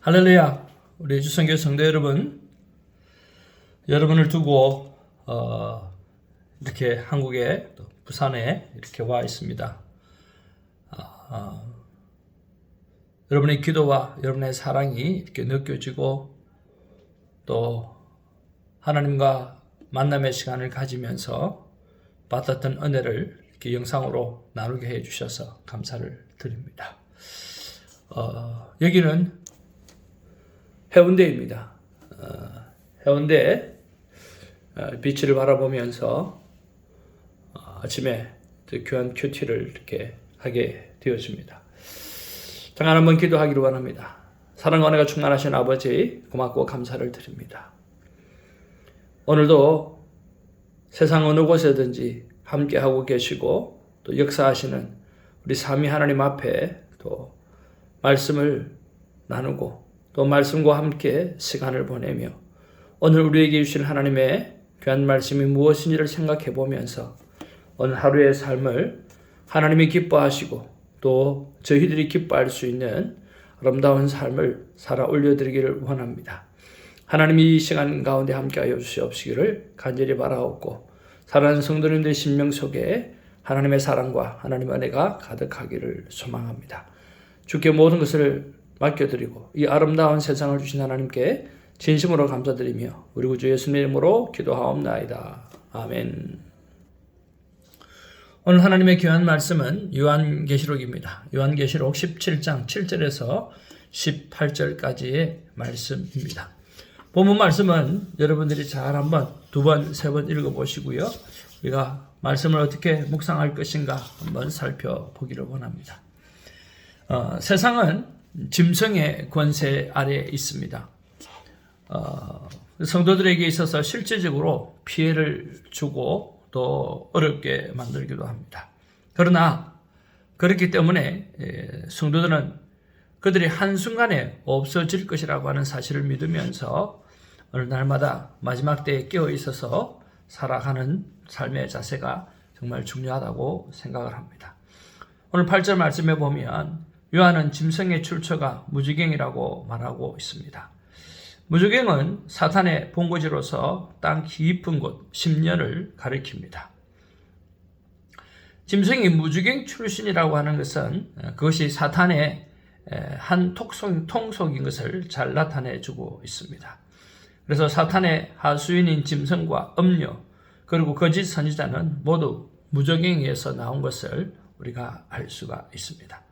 할렐루야. 우리 주선교 성도 여러분, 여러분을 두고 이렇게 한국에 또 부산에 이렇게 와 있습니다. 여러분의 기도와 여러분의 사랑이 이렇게 느껴지고 또 하나님과 만남의 시간을 가지면서 받았던 은혜를 이렇게 영상으로 나누게 해주셔서 감사를 드립니다. 여기는 해운대입니다. 해운대 비치를 바라보면서 아침에 교환 큐티를 이렇게 하게 되었습니다. 잠깐 한번 기도하기를 원합니다. 사랑과 은혜가 충만하신 아버지, 고맙고 감사를 드립니다. 오늘도 세상 어느 곳에든지 함께하고 계시고 또 역사하시는 우리 삼위 하나님 앞에 또 말씀을 나누고 또 말씀과 함께 시간을 보내며 오늘 우리에게 주신 하나님의 귀한 말씀이 무엇인지를 생각해 보면서 오늘 하루의 삶을 하나님이 기뻐하시고 또 저희들이 기뻐할 수 있는 아름다운 삶을 살아 올려드리기를 원합니다. 하나님이 이 시간 가운데 함께하여 주시옵시기를 간절히 바라옵고 사랑하는 성도님들의 심령 속에 하나님의 사랑과 하나님의 은혜가 가득하기를 소망합니다. 주께 모든 것을 맡겨드리고 이 아름다운 세상을 주신 하나님께 진심으로 감사드리며 우리 구주 예수님의 이름으로 기도하옵나이다. 아멘. 오늘 하나님의 귀한 말씀은 요한계시록입니다. 요한계시록 17장 7절에서 18절까지의 말씀입니다. 본문 말씀은 여러분들이 잘 한번 두 번, 세 번 읽어보시고요. 우리가 말씀을 어떻게 묵상할 것인가 한번 살펴보기를 원합니다. 세상은 짐승의 권세 아래에 있습니다. 성도들에게 있어서 실질적으로 피해를 주고 또 어렵게 만들기도 합니다. 그러나 그렇기 때문에 성도들은 그들이 한순간에 없어질 것이라고 하는 사실을 믿으면서 어느 날마다 마지막 때에 깨어 있어서 살아가는 삶의 자세가 정말 중요하다고 생각을 합니다. 오늘 8절 말씀에 보면 요한은 짐승의 출처가 무지갱이라고 말하고 있습니다. 무지갱은 사탄의 본거지로서 땅 깊은 곳 심년을 가리킵니다. 짐승이 무지갱 출신이라고 하는 것은 그것이 사탄의 한 통속인 것을 잘 나타내주고 있습니다. 그래서 사탄의 하수인인 짐승과 음료 그리고 거짓 선지자는 모두 무지갱에서 나온 것을 우리가 알 수가 있습니다.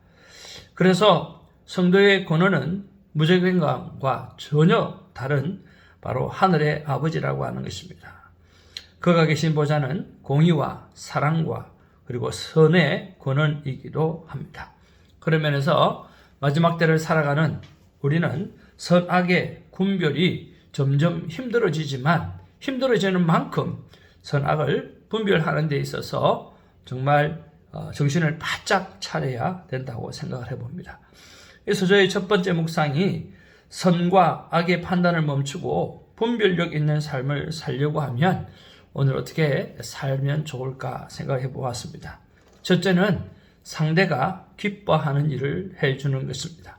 그래서 성도의 권원은 무지갱과 전혀 다른 바로 하늘의 아버지라고 하는 것입니다. 그가 계신 보좌는 공의와 사랑과 그리고 선의 권원이기도 합니다. 그런 면에서 마지막 때를 살아가는 우리는 선악의 분별이 점점 힘들어지지만 힘들어지는 만큼 선악을 분별하는 데 있어서 정말 정신을 바짝 차려야 된다고 생각을 해봅니다. 그래서 저희 첫 번째 묵상이 선과 악의 판단을 멈추고 분별력 있는 삶을 살려고 하면 오늘 어떻게 살면 좋을까 생각해 보았습니다. 첫째는 상대가 기뻐하는 일을 해주는 것입니다.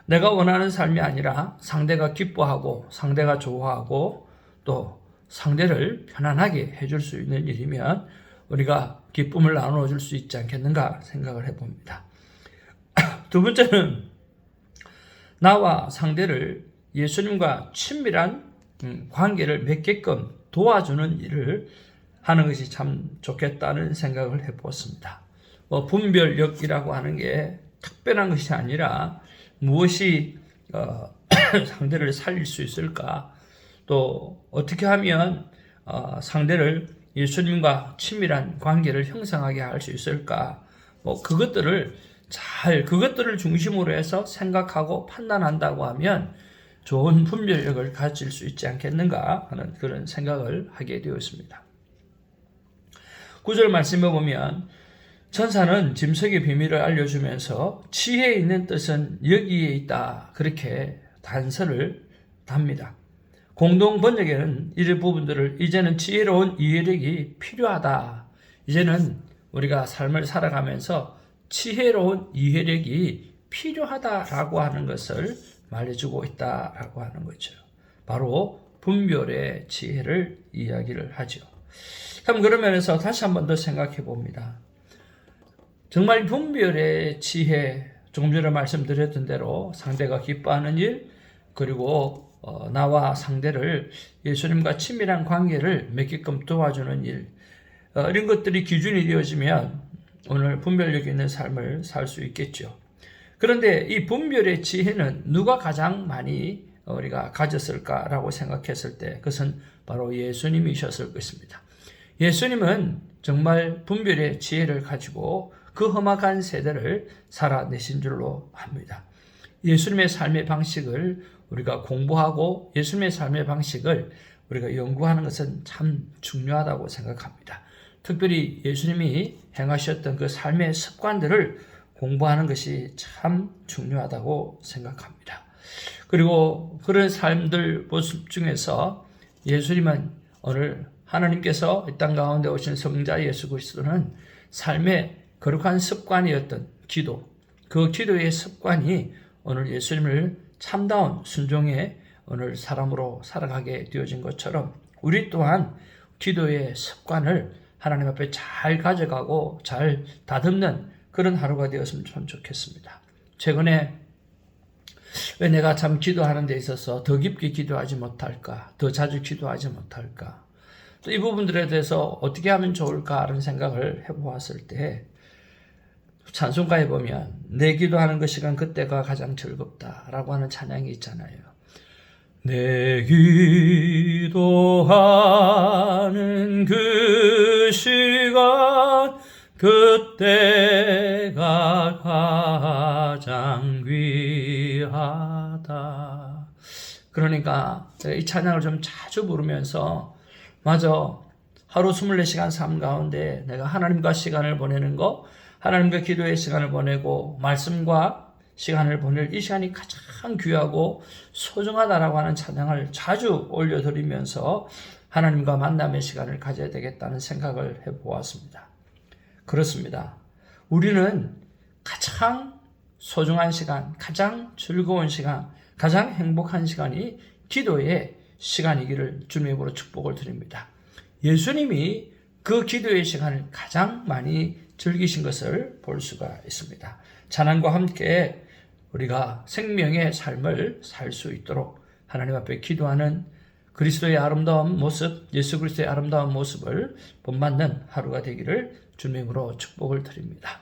내가 원하는 삶이 아니라 상대가 기뻐하고 상대가 좋아하고 또 상대를 편안하게 해줄 수 있는 일이면 우리가 기쁨을 나눠줄 수 있지 않겠는가 생각을 해봅니다. 두 번째는 나와 상대를 예수님과 친밀한 관계를 맺게끔 도와주는 일을 하는 것이 참 좋겠다는 생각을 해보았습니다. 분별력이라고 하는 게 특별한 것이 아니라 무엇이 상대를 살릴 수 있을까 또 어떻게 하면 상대를 예수님과 친밀한 관계를 형성하게 할 수 있을까 그것들을 중심으로 해서 생각하고 판단한다고 하면 좋은 분별력을 가질 수 있지 않겠는가 하는 그런 생각을 하게 되었습니다. 9절 말씀에 보면 천사는 짐승의 비밀을 알려주면서 지혜 있는 뜻은 여기에 있다 그렇게 단서를 답니다. 공동 번역에는 이 부분들을 이제는 지혜로운 이해력이 필요하다. 이제는 우리가 삶을 살아가면서 지혜로운 이해력이 필요하다라고 하는 것을 말해주고 있다라고 하는 거죠. 바로 분별의 지혜를 이야기를 하죠. 그럼 그런 면에서 다시 한 번 더 생각해 봅니다. 정말 분별의 지혜, 조금 전에 말씀드렸던 대로 상대가 기뻐하는 일, 그리고 나와 상대를 예수님과 친밀한 관계를 맺게끔 도와주는 일, 이런 것들이 기준이 되어지면 오늘 분별력 있는 삶을 살 수 있겠죠. 그런데 이 분별의 지혜는 누가 가장 많이 우리가 가졌을까라고 생각했을 때 그것은 바로 예수님이셨을 것입니다. 예수님은 정말 분별의 지혜를 가지고 그 험악한 세대를 살아내신 줄로 압니다. 예수님의 삶의 방식을 우리가 공부하고 예수님의 삶의 방식을 우리가 연구하는 것은 참 중요하다고 생각합니다. 특별히 예수님이 행하셨던 그 삶의 습관들을 공부하는 것이 참 중요하다고 생각합니다. 그리고 그런 삶들 모습 중에서 예수님은 오늘 하나님께서 이 땅 가운데 오신 성자 예수 그리스도는 삶의 거룩한 습관이었던 기도, 그 기도의 습관이 오늘 예수님을 참다운 순종의 오늘 사람으로 살아가게 되어진 것처럼 우리 또한 기도의 습관을 하나님 앞에 잘 가져가고 잘 다듬는 그런 하루가 되었으면 참 좋겠습니다. 최근에 왜 내가 참 기도하는 데 있어서 더 깊게 기도하지 못할까? 더 자주 기도하지 못할까? 또 이 부분들에 대해서 어떻게 하면 좋을까? 하는 생각을 해보았을 때 찬송가에 보면 내 기도하는 그 시간 그때가 가장 즐겁다라고 하는 찬양이 있잖아요. 내 기도하는 그 시간 그때가 가장 귀하다. 그러니까 이 찬양을 좀 자주 부르면서 맞아, 하루 24시간 삶 가운데 내가 하나님과 시간을 보내는 거, 하나님과 기도의 시간을 보내고 말씀과 시간을 보낼 이 시간이 가장 귀하고 소중하다라고 하는 찬양을 자주 올려드리면서 하나님과 만남의 시간을 가져야 되겠다는 생각을 해보았습니다. 그렇습니다. 우리는 가장 소중한 시간, 가장 즐거운 시간, 가장 행복한 시간이 기도의 시간이기를 주님의 이름으로 축복을 드립니다. 예수님이 그 기도의 시간을 가장 많이 즐기신 것을 볼 수가 있습니다. 찬양과 함께 우리가 생명의 삶을 살 수 있도록 하나님 앞에 기도하는 그리스도의 아름다운 모습, 예수 그리스도의 아름다운 모습을 본받는 하루가 되기를 주님의 이름으로 축복을 드립니다.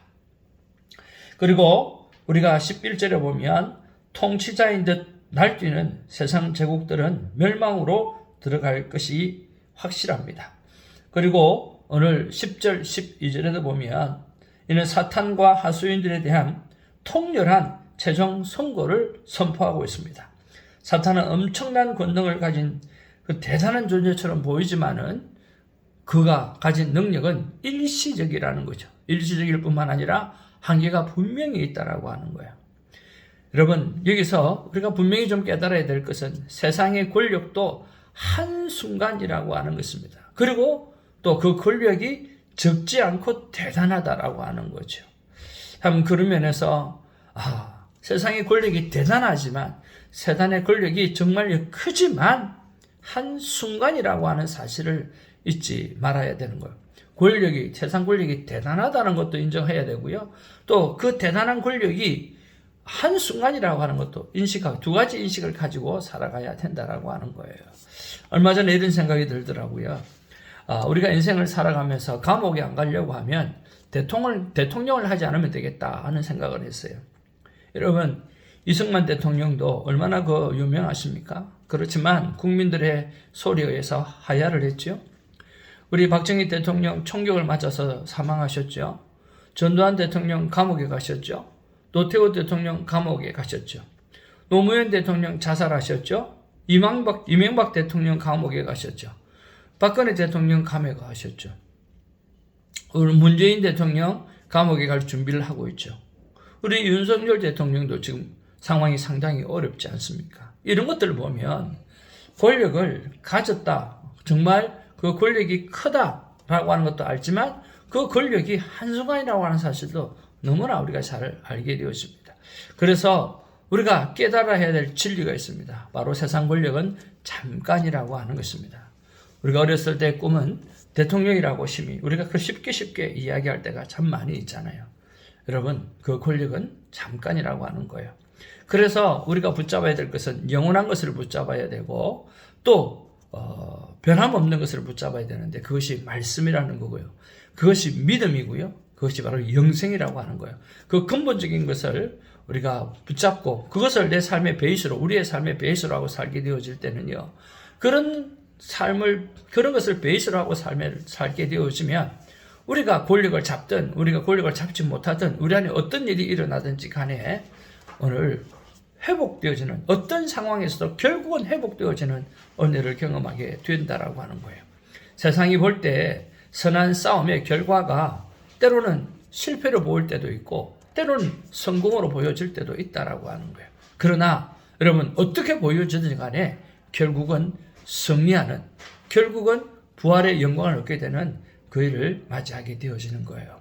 그리고 우리가 11절에 보면 통치자인 듯 날뛰는 세상 제국들은 멸망으로 들어갈 것이 확실합니다. 그리고 오늘 10절, 12절에도 보면 이는 사탄과 하수인들에 대한 통렬한 최종 선고를 선포하고 있습니다. 사탄은 엄청난 권능을 가진 그 대단한 존재처럼 보이지만은 그가 가진 능력은 일시적이라는 거죠. 일시적일 뿐만 아니라 한계가 분명히 있다라고 하는 거예요. 여러분, 여기서 우리가 분명히 좀 깨달아야 될 것은 세상의 권력도 한순간이라고 하는 것입니다. 그리고 또 그 권력이 적지 않고 대단하다라고 하는 거죠. 그런 면에서 세상의 권력이 대단하지만 세상의 권력이 정말 크지만 한순간이라고 하는 사실을 잊지 말아야 되는 거예요. 세상 권력이 대단하다는 것도 인정해야 되고요. 또 그 대단한 권력이 한순간이라고 하는 것도 두 가지 인식을 가지고 살아가야 된다라고 하는 거예요. 얼마 전에 이런 생각이 들더라고요. 우리가 인생을 살아가면서 감옥에 안 가려고 하면 대통령을 하지 않으면 되겠다 하는 생각을 했어요. 여러분, 이승만 대통령도 얼마나 유명하십니까? 그렇지만 국민들의 소리에 의해서 하야를 했죠. 우리 박정희 대통령 총격을 맞아서 사망하셨죠. 전두환 대통령 감옥에 가셨죠. 노태우 대통령 감옥에 가셨죠. 노무현 대통령 자살하셨죠. 이명박 대통령 감옥에 가셨죠. 박근혜 대통령 감옥에 가셨죠. 오늘 문재인 대통령 감옥에 갈 준비를 하고 있죠. 우리 윤석열 대통령도 지금 상황이 상당히 어렵지 않습니까? 이런 것들을 보면 권력을 가졌다, 정말 그 권력이 크다라고 하는 것도 알지만 그 권력이 한순간이라고 하는 사실도 너무나 우리가 잘 알게 되었습니다. 그래서 우리가 깨달아야 될 진리가 있습니다. 바로 세상 권력은 잠깐이라고 하는 것입니다. 우리가 어렸을 때 꿈은 대통령이라고 심히 우리가 그 쉽게 이야기할 때가 참 많이 있잖아요. 여러분, 그 권력은 잠깐이라고 하는 거예요. 그래서 우리가 붙잡아야 될 것은 영원한 것을 붙잡아야 되고 또 변함없는 것을 붙잡아야 되는데 그것이 말씀이라는 거고요. 그것이 믿음이고요. 그것이 바로 영생이라고 하는 거예요. 그 근본적인 것을 우리가 붙잡고 그것을 내 삶의 베이스로, 우리의 삶의 베이스로 하고 살게 되어질 때는요. 그런 것을 베이스로 하고 살게 되어지면 우리가 권력을 잡든 우리가 권력을 잡지 못하든 우리 안에 어떤 일이 일어나든지 간에 오늘 회복되어지는 어떤 상황에서도 결국은 회복되어지는 은혜를 경험하게 된다라고 하는 거예요. 세상이 볼 때 선한 싸움의 결과가 때로는 실패로 보일 때도 있고 때로는 성공으로 보여질 때도 있다라고 하는 거예요. 그러나 여러분 어떻게 보여지든 간에 결국은 승리하는, 결국은 부활의 영광을 얻게 되는 그 일을 맞이하게 되어지는 거예요.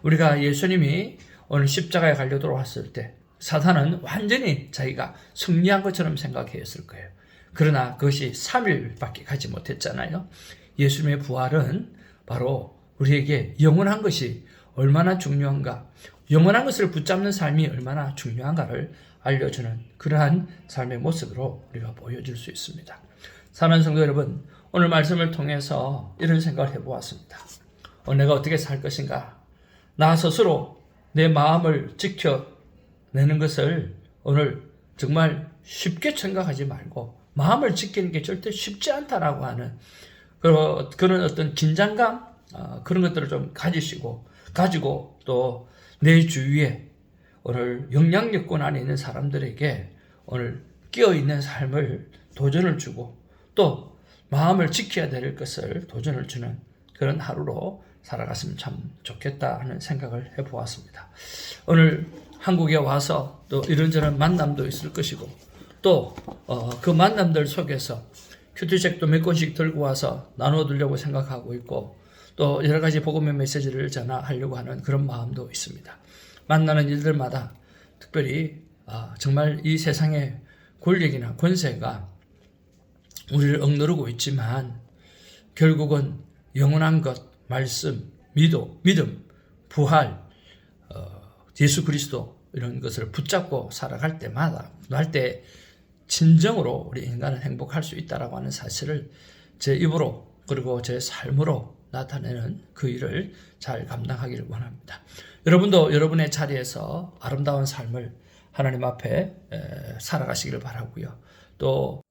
우리가 예수님이 오늘 십자가에 갈려 들어왔을 때 사탄은 완전히 자기가 승리한 것처럼 생각했을 거예요. 그러나 그것이 3일밖에 가지 못했잖아요. 예수님의 부활은 바로 우리에게 영원한 것이 얼마나 중요한가, 영원한 것을 붙잡는 삶이 얼마나 중요한가를 알려주는 그러한 삶의 모습으로 우리가 보여줄 수 있습니다. 사랑하는 성도 여러분, 오늘 말씀을 통해서 이런 생각을 해보았습니다. 내가 어떻게 살 것인가? 나 스스로 내 마음을 지켜내는 것을 오늘 정말 쉽게 생각하지 말고 마음을 지키는 게 절대 쉽지 않다라고 하는 그런 어떤 긴장감, 그런 것들을 좀 가지고 또 내 주위에 오늘 영향력권 안에 있는 사람들에게 오늘 끼어있는 삶을 도전을 주고 또 마음을 지켜야 될 것을 도전을 주는 그런 하루로 살아갔으면 참 좋겠다 하는 생각을 해보았습니다. 오늘 한국에 와서 또 이런저런 만남도 있을 것이고 또 그 만남들 속에서 큐티책도 몇 권씩 들고 와서 나눠두려고 생각하고 있고 또 여러 가지 복음의 메시지를 전하려고 하는 그런 마음도 있습니다. 만나는 일들마다 특별히 정말 이 세상의 권력이나 권세가 우리를 억누르고 있지만 결국은 영원한 것, 말씀, 믿음, 부활, 예수 그리스도 이런 것을 붙잡고 살아갈 때마다 할 때 진정으로 우리 인간은 행복할 수 있다라고 하는 사실을 제 입으로 그리고 제 삶으로 나타내는 그 일을 잘 감당하기를 원합니다. 여러분도 여러분의 자리에서 아름다운 삶을 하나님 앞에 살아가시기를 바라고요. 또